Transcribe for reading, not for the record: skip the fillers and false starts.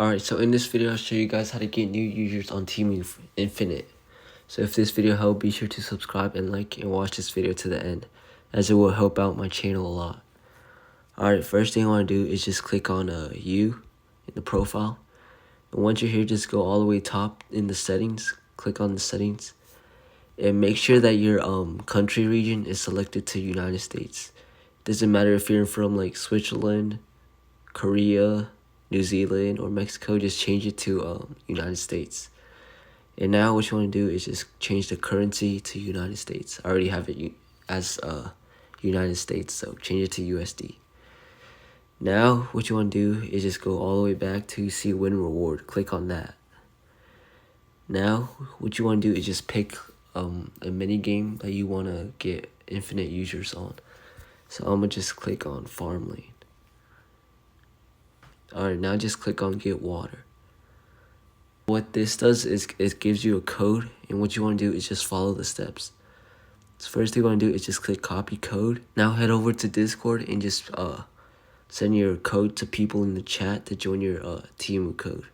Alright, so in this video, I'll show you guys how to get new users on Temu Infinite. So if this video helped, be sure to subscribe and like and watch this video to the end, as it will help out my channel a lot. Alright, first thing I want to do is just click on U in the profile. And once you're here, just go all the way top in the settings, click on the settings, and make sure that your country region is selected to United States. Doesn't matter if you're from like Switzerland, Korea, New Zealand, or Mexico, just change it to United States. And now what you want to do is just change the currency to United States. I already have it as United States, so change it to USD. Now what you want to do is just go all the way back to see win reward. Click on that. Now what you want to do is just pick a mini game that you want to get infinite users on. So I'm going to just click on farmland. Alright, now just click on get water. What this does is it gives you a code, and what you want to do is just follow the steps. So first thing you want to do is just click copy code. Now head over to Discord and just send your code to people in the chat to join your Temu code.